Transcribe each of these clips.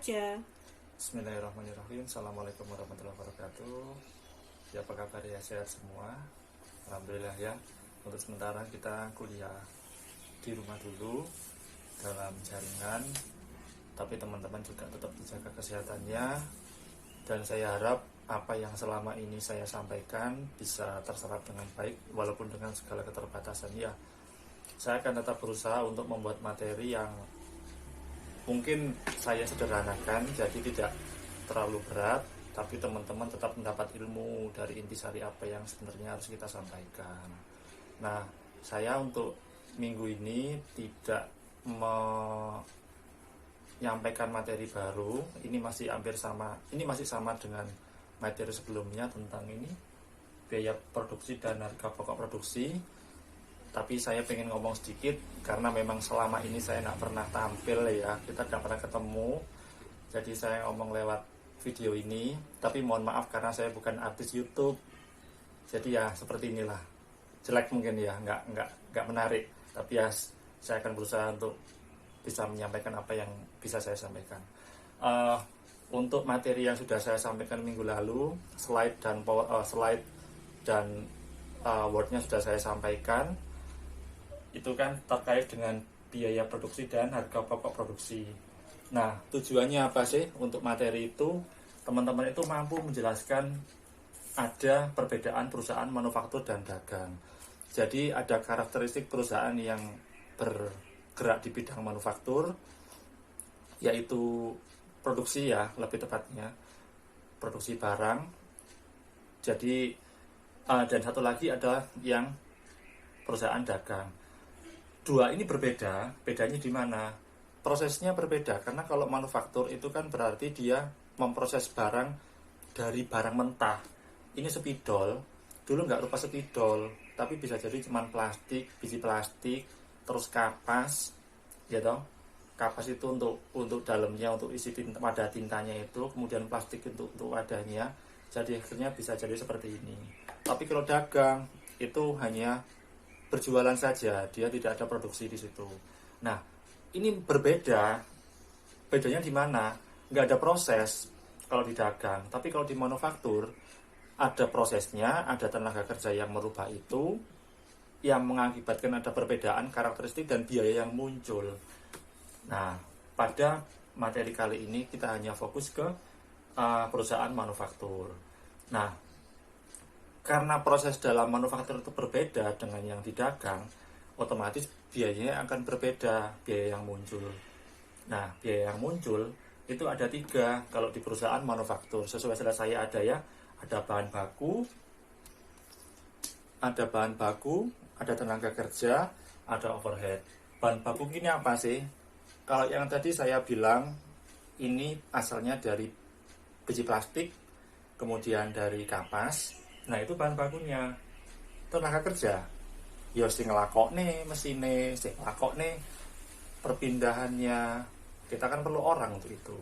aja. Bismillahirrahmanirrahim. Assalamualaikum warahmatullahi wabarakatuh. Ya, apa kabar ya, sehat semua? Alhamdulillah ya. Untuk sementara kita kuliah di rumah dulu dalam jaringan, tapi teman-teman juga tetap dijaga kesehatannya. Dan saya harap apa yang selama ini saya sampaikan bisa terserap dengan baik, walaupun dengan segala keterbatasan ya. Saya akan tetap berusaha untuk membuat materi yang mungkin saya sederhanakan, jadi tidak terlalu berat, tapi teman-teman tetap mendapat ilmu dari intisari apa yang sebenarnya harus kita sampaikan. Nah, saya untuk minggu ini tidak menyampaikan materi baru. Ini masih hampir sama. Ini masih sama dengan materi sebelumnya tentang ini biaya produksi dan harga pokok produksi. Tapi saya pengen ngomong sedikit karena memang selama ini saya nggak pernah tampil ya, kita nggak pernah ketemu. Jadi saya ngomong lewat video ini. Tapi mohon maaf karena saya bukan artis YouTube. Jadi ya seperti inilah. Jelek mungkin ya, nggak menarik. Tapi ya saya akan berusaha untuk bisa menyampaikan apa yang bisa saya sampaikan. Untuk materi yang sudah saya sampaikan minggu lalu, slide dan wordnya sudah saya sampaikan. Itu kan terkait dengan biaya produksi dan harga pokok produksi. Nah, tujuannya apa sih untuk materi itu? Teman-teman itu mampu menjelaskan ada perbedaan perusahaan manufaktur dan dagang. Jadi ada karakteristik perusahaan yang bergerak di bidang manufaktur, yaitu produksi ya, lebih tepatnya produksi barang. Jadi dan satu lagi adalah yang perusahaan dagang. Dua ini berbeda, bedanya di mana? Prosesnya berbeda, karena kalau manufaktur itu kan berarti dia memproses barang dari barang mentah. Ini spidol, dulu nggak rupa spidol, tapi bisa jadi cuman plastik, biji plastik, terus kapas, ya toh. Kapas itu untuk dalamnya, untuk isi wadah tintanya itu, kemudian plastik untuk wadahnya. Jadi akhirnya bisa jadi seperti ini. Tapi kalau dagang itu hanya berjualan saja, dia tidak ada produksi di situ. Nah, ini berbeda. Bedanya di mana? Nggak ada proses kalau di dagang, tapi kalau di manufaktur ada prosesnya, ada tenaga kerja yang merubah itu, yang mengakibatkan ada perbedaan karakteristik dan biaya yang muncul. Nah, pada materi kali ini kita hanya fokus ke perusahaan manufaktur. Nah, karena proses dalam manufaktur itu berbeda dengan yang di dagang, otomatis biayanya akan berbeda, biaya yang muncul. Nah, biaya yang muncul itu ada 3 kalau di perusahaan manufaktur. Sesuai selera saya ada ya, ada bahan baku, ada tenaga kerja, ada overhead. Bahan baku ini apa sih? Kalau yang tadi saya bilang, ini asalnya dari biji plastik, kemudian dari kapas. Nah, itu bahan bakunya. Tenaga kerja, ya sing ngelakokne mesine, sing ngelakokne perpindahannya. Kita kan perlu orang untuk itu.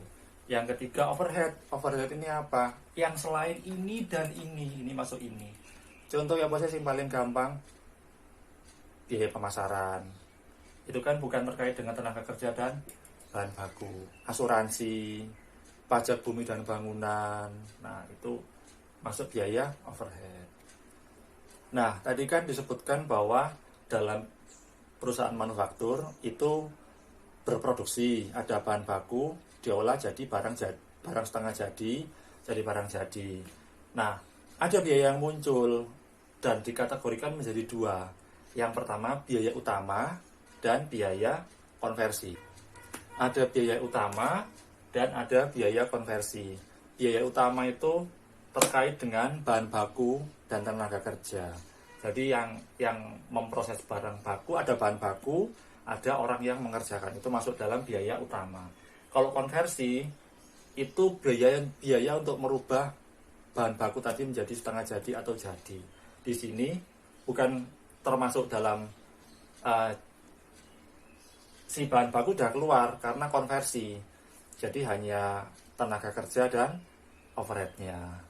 Yang ketiga overhead. Overhead ini apa? Yang selain ini dan ini masuk ini. Contoh yang yang paling gampang, biaya pemasaran. Itu kan bukan terkait dengan tenaga kerja dan bahan baku. Asuransi, pajak bumi dan bangunan. Nah, itu masuk biaya overhead. Nah, tadi kan disebutkan bahwa dalam perusahaan manufaktur itu berproduksi, ada bahan baku, diolah jadi barang setengah jadi barang jadi. Nah, ada biaya yang muncul dan dikategorikan menjadi 2. Yang pertama biaya utama dan biaya konversi. Ada biaya utama dan ada biaya konversi. Biaya utama itu terkait dengan bahan baku dan tenaga kerja. Jadi yang memproses barang baku, ada bahan baku, ada orang yang mengerjakan, itu masuk dalam biaya utama. Kalau konversi itu biaya untuk merubah bahan baku tadi menjadi setengah jadi atau jadi. Di sini bukan termasuk dalam si bahan baku sudah keluar karena konversi. Jadi hanya tenaga kerja dan overheadnya.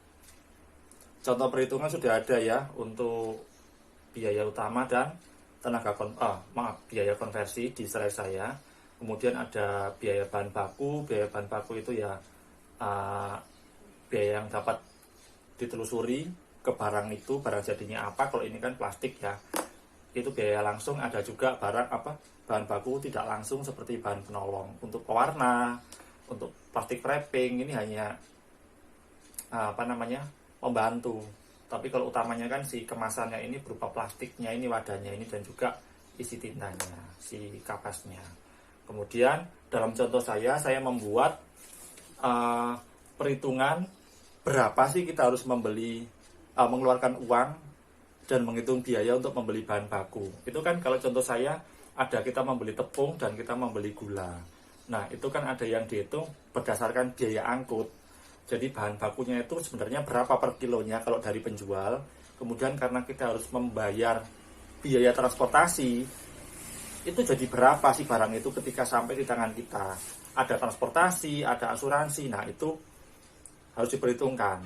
Contoh perhitungan sudah ada ya untuk biaya utama dan biaya konversi di slide saya. kemudian ada biaya bahan baku. Biaya bahan baku itu ya biaya yang dapat ditelusuri ke barang itu, barang jadinya apa. Kalau ini kan plastik ya, itu biaya langsung. Ada juga barang bahan baku tidak langsung seperti bahan penolong untuk pewarna, untuk plastik wrapping, ini hanya membantu. Tapi kalau utamanya kan si kemasannya ini berupa plastiknya, ini wadahnya ini, dan juga isi tintanya, si kapasnya. Kemudian dalam contoh saya membuat perhitungan berapa sih kita harus mengeluarkan uang dan menghitung biaya untuk membeli bahan baku. Itu kan kalau contoh saya ada kita membeli tepung dan kita membeli gula. Nah, itu kan ada yang dihitung berdasarkan biaya angkut. Jadi bahan bakunya itu sebenarnya berapa per kilonya kalau dari penjual. Kemudian karena kita harus membayar biaya transportasi, itu jadi berapa sih barang itu ketika sampai di tangan kita. Ada transportasi, ada asuransi. Nah, itu harus diperhitungkan.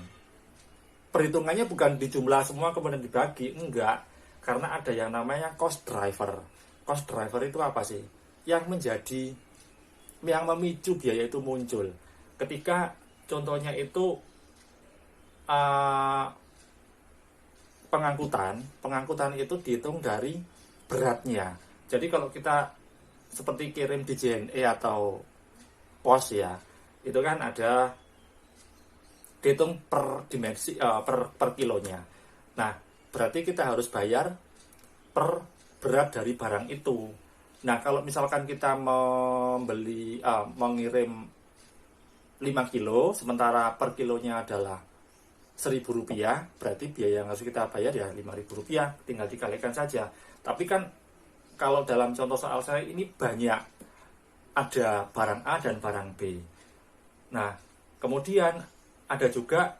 Perhitungannya bukan dijumlah semua kemudian dibagi, enggak. Karena ada yang namanya cost driver. Cost driver itu apa sih? Yang memicu biaya itu muncul. Ketika contohnya itu pengangkutan itu dihitung dari beratnya. Jadi kalau kita seperti kirim di JNE atau pos ya, itu kan ada dihitung per dimensi, per kilonya. Nah, berarti kita harus bayar per berat dari barang itu. Nah, kalau misalkan kita mengirim 5 kilo, sementara per kilonya adalah Rp1.000, berarti biaya yang harus kita bayar ya Rp5.000, tinggal dikalikan saja. Tapi kan kalau dalam contoh soal saya ini banyak, ada barang A dan barang B. Nah, kemudian ada juga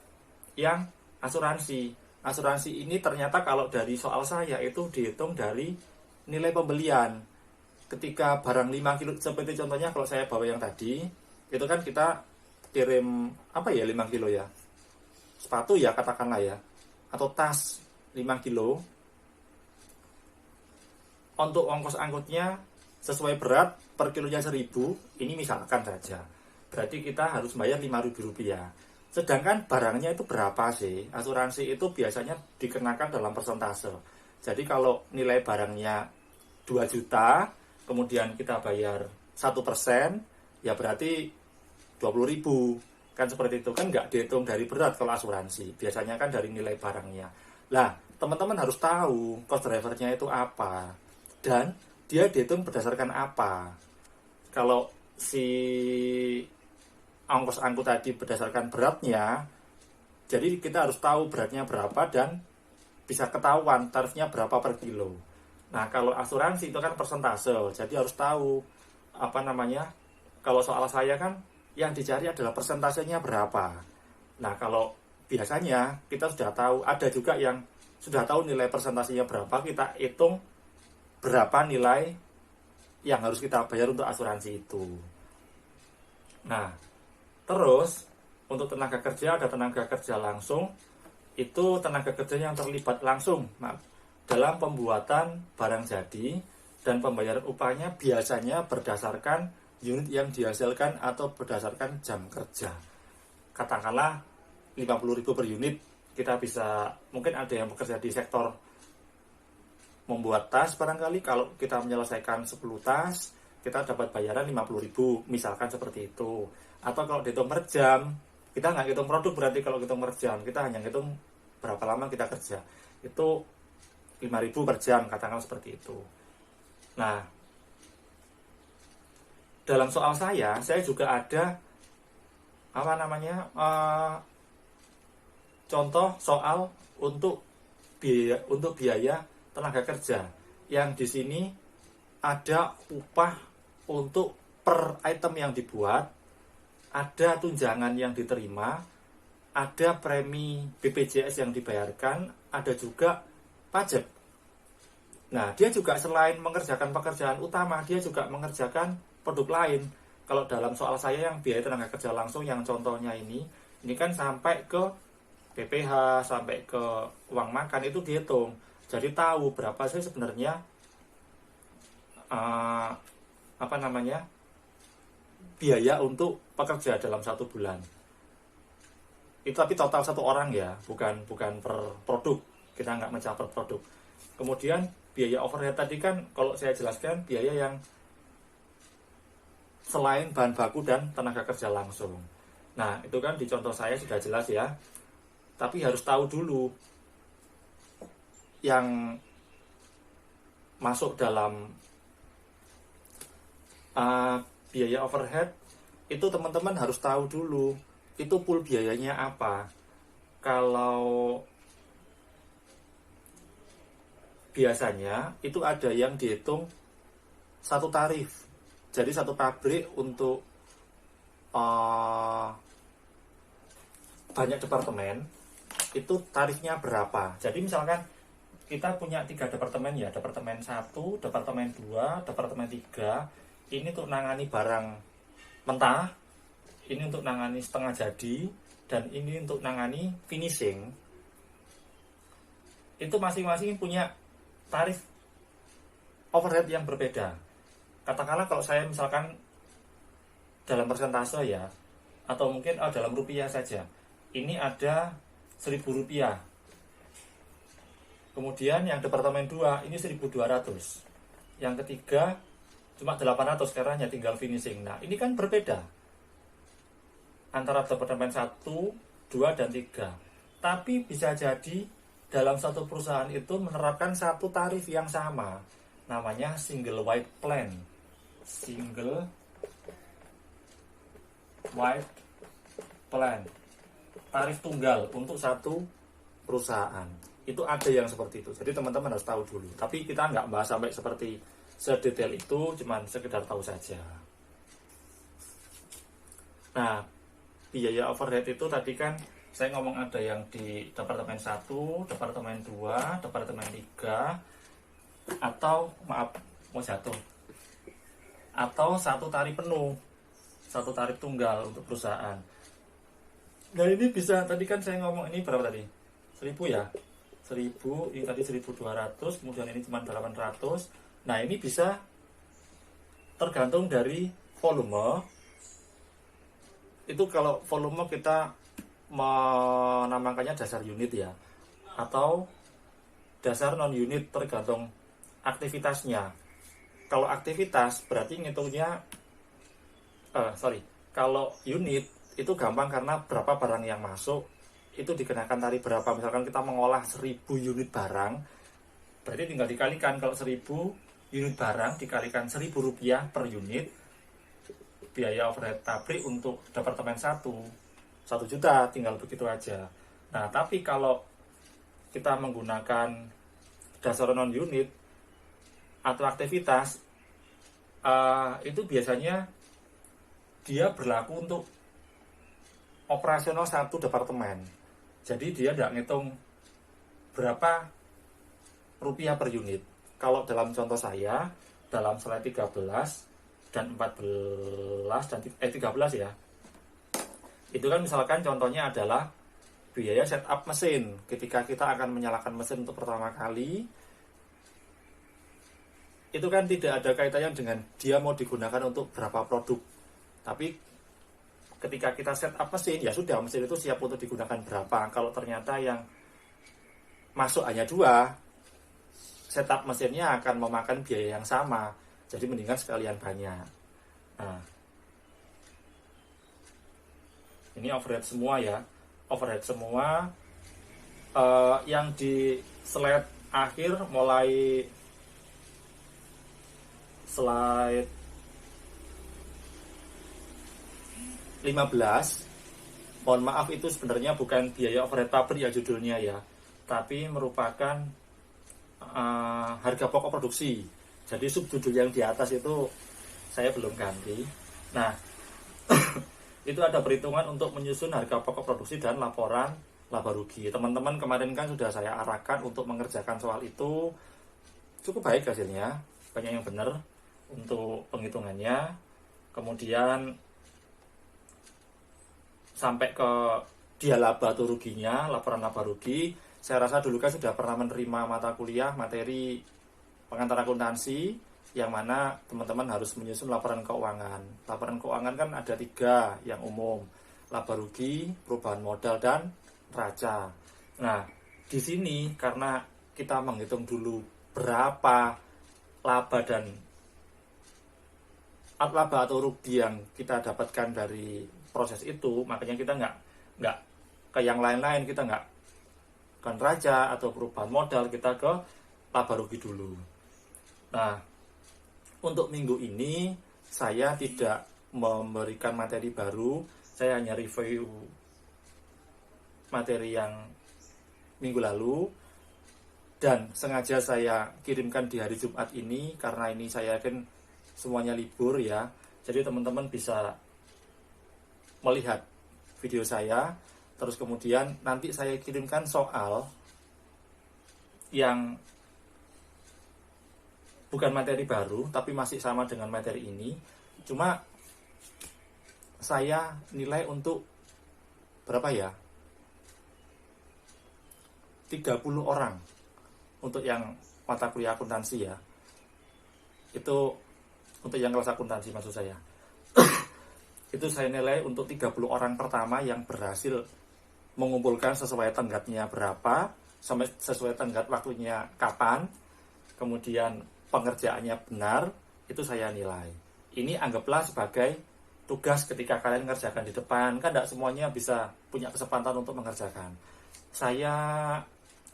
yang asuransi. Asuransi ini ternyata kalau dari soal saya itu dihitung dari nilai pembelian. Ketika barang 5 kilo, seperti contohnya kalau saya bawa yang tadi, itu kan kita kirim 5 kilo ya, sepatu ya katakanlah ya, atau tas 5 kilo. Untuk ongkos angkutnya sesuai berat per kilonya 1.000, ini misalkan saja, berarti kita harus bayar Rp5.000. Sedangkan barangnya itu berapa sih? Asuransi itu biasanya dikenakan dalam persentase. Jadi kalau nilai barangnya 2 juta, kemudian kita bayar 1%, ya berarti 20.000. Kan seperti itu, kan nggak dihitung dari berat kalau asuransi. Biasanya kan dari nilai barangnya. Lah, teman-teman harus tahu cost drivernya itu apa. Dan dia dihitung berdasarkan apa. Kalau si ongkos angkut tadi berdasarkan beratnya, jadi kita harus tahu beratnya berapa dan bisa ketahuan tarifnya berapa per kilo. Nah, kalau asuransi itu kan persentase, jadi harus tahu kalau soal saya kan yang dicari adalah persentasenya berapa. Nah, kalau biasanya kita sudah tahu, ada juga yang sudah tahu nilai persentasenya berapa, kita hitung berapa nilai yang harus kita bayar untuk asuransi itu. Nah, terus untuk tenaga kerja, ada tenaga kerja langsung. Itu tenaga kerja yang terlibat langsung dalam pembuatan barang jadi, dan pembayaran upahnya biasanya berdasarkan unit yang dihasilkan atau berdasarkan jam kerja. Katakanlah 50.000 per unit. Kita bisa, mungkin ada yang bekerja di sektor membuat tas barangkali, kalau kita menyelesaikan 10 tas, kita dapat bayaran 50.000, misalkan seperti itu. Atau kalau dihitung per jam, kita nggak hitung produk, berarti kalau hitung per jam, kita hanya hitung berapa lama kita kerja. Itu 5.000 per jam, katakanlah seperti itu. Nah, dalam soal saya juga ada contoh soal untuk biaya tenaga kerja, yang di sini ada upah untuk per item yang dibuat, ada tunjangan yang diterima, ada premi BPJS yang dibayarkan, ada juga pajak. Nah, dia juga selain mengerjakan pekerjaan utama, dia juga mengerjakan produk lain. Kalau dalam soal saya yang biaya tenaga kerja langsung, yang contohnya ini kan sampai ke PPh, sampai ke uang makan itu dihitung. Jadi tahu berapa sih sebenarnya biaya untuk pekerja dalam 1 bulan. Itu tapi total 1 orang ya, bukan per produk. Kita nggak mencapai per produk. Kemudian biaya overhead tadi kan kalau saya jelaskan biaya yang selain bahan baku dan tenaga kerja langsung. Nah, itu kan di contoh saya sudah jelas ya. Tapi harus tahu dulu yang masuk dalam biaya overhead itu teman-teman harus tahu dulu itu pool biayanya apa. Kalau biasanya itu ada yang dihitung satu tarif. Jadi satu pabrik untuk banyak departemen itu tarifnya berapa. Jadi misalkan kita punya 3 departemen ya, departemen 1, departemen 2, departemen 3. Ini untuk nangani barang mentah, ini untuk nangani setengah jadi, dan ini untuk nangani finishing. Itu masing-masing punya tarif overhead yang berbeda. Katakanlah kalau saya misalkan dalam persentase ya, atau mungkin dalam rupiah saja, ini ada Rp1.000. Kemudian yang departemen 2 ini 1.200. Yang ketiga cuma 800 karena hanya tinggal finishing. Nah, ini kan berbeda antara departemen 1, 2, dan 3. Tapi bisa jadi dalam satu perusahaan itu menerapkan satu tarif yang sama. Namanya single wide plan. Single wide plan. Tarif tunggal untuk satu perusahaan. Itu ada yang seperti itu. Jadi teman-teman harus tahu dulu. Tapi kita nggak bahas sampai seperti sedetail itu, cuman sekedar tahu saja. Nah, biaya overhead itu tadi kan saya ngomong ada yang di departemen 1, departemen 2, departemen 3, atau maaf, mau jatuh. Atau satu tarif penuh, satu tarif tunggal untuk perusahaan. Nah, ini bisa, tadi kan saya ngomong ini berapa tadi? 1.000 ya? 1.000, ini tadi 1.200, kemudian ini cuma 800. Nah, ini bisa tergantung dari volume. Itu kalau volume kita menamakannya dasar unit ya, atau dasar non unit tergantung aktivitasnya. Kalau aktivitas berarti ngitungnya kalau unit itu gampang karena berapa barang yang masuk itu dikenakan tarif berapa. Misalkan kita mengolah 1.000 unit barang, berarti tinggal dikalikan. Kalau 1.000 unit barang dikalikan Rp1.000 per unit, biaya overhead pabrik untuk departemen 1 juta, tinggal begitu aja. Nah, tapi kalau kita menggunakan dasar non unit atau aktivitas, itu biasanya dia berlaku untuk operasional satu departemen. Jadi dia tidak ngitung berapa rupiah per unit. Kalau dalam contoh saya, dalam slide 13 dan 14 dan 13 ya, itu kan misalkan contohnya adalah biaya setup mesin. Ketika kita akan menyalakan mesin untuk pertama kali, itu kan tidak ada kaitannya dengan dia mau digunakan untuk berapa produk. Tapi ketika kita setup mesin, ya sudah, mesin itu siap untuk digunakan berapa. Kalau ternyata yang masuk hanya 2, setup mesinnya akan memakan biaya yang sama. Jadi mendingan sekalian banyak. Nah, ini overhead semua ya. Overhead semua. Yang di slide akhir, mulai slide 15, mohon maaf, itu sebenarnya bukan biaya overhead pabrik ya judulnya ya, tapi merupakan harga pokok produksi. Jadi subjudul yang di atas itu saya belum ganti. Nah, itu ada perhitungan untuk menyusun harga pokok produksi dan laporan laba rugi. Teman-teman kemarin kan sudah saya arahkan untuk mengerjakan soal itu, cukup baik hasilnya, banyak yang benar untuk penghitungannya. Kemudian sampai ke dia laba atau ruginya, laporan laba rugi. Saya rasa dulu kan sudah pernah menerima mata kuliah materi pengantar akuntansi. yang mana teman-teman harus menyusun laporan keuangan. Laporan keuangan kan ada 3 yang umum, laba rugi, perubahan modal, dan neraca. Nah, di sini karena kita menghitung dulu berapa laba atau rugi yang kita dapatkan dari proses itu, makanya kita nggak ke yang lain-lain, kita nggak ke neraca atau perubahan modal, kita ke laba rugi dulu. Nah, untuk minggu ini saya tidak memberikan materi baru, saya hanya review materi yang minggu lalu, dan sengaja saya kirimkan di hari Jumat ini karena ini saya yakin semuanya libur ya. Jadi teman-teman bisa melihat video saya, terus kemudian nanti saya kirimkan soal yang bukan materi baru tapi masih sama dengan materi ini, cuma saya nilai untuk berapa ya, 30 orang untuk yang mata kuliah akuntansi ya. Itu untuk yang kelas akuntansi maksud saya. Itu saya nilai untuk 30 orang pertama yang berhasil mengumpulkan sesuai tenggatnya berapa, sampai sesuai tenggat waktunya kapan, kemudian pengerjaannya benar, itu saya nilai. Ini anggaplah sebagai tugas ketika kalian mengerjakan di depan, kan tidak semuanya bisa punya kesempatan untuk mengerjakan. Saya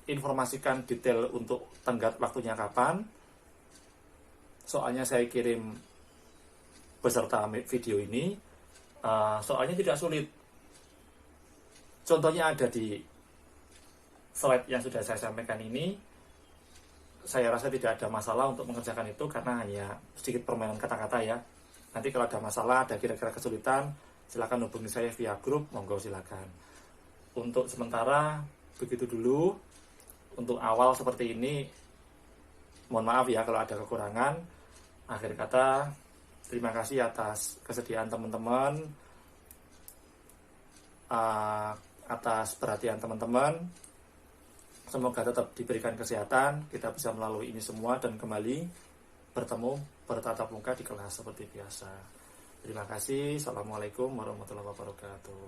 informasikan detail untuk tenggat waktunya kapan, soalnya saya kirim beserta video ini. Soalnya tidak sulit, contohnya ada di slide yang sudah saya sampaikan ini. Saya rasa tidak ada masalah untuk mengerjakan itu karena hanya sedikit permainan kata-kata ya. Nanti kalau ada masalah, ada kira-kira kesulitan, silakan hubungi saya via grup, monggo silakan. Untuk sementara begitu dulu. Untuk awal seperti ini, mohon maaf ya kalau ada kekurangan. Akhir kata, terima kasih atas kesediaan teman-teman, atas perhatian teman-teman. Semoga tetap diberikan kesehatan, kita bisa melalui ini semua dan kembali bertemu bertatap muka di kelas seperti biasa. Terima kasih. Assalamualaikum warahmatullahi wabarakatuh.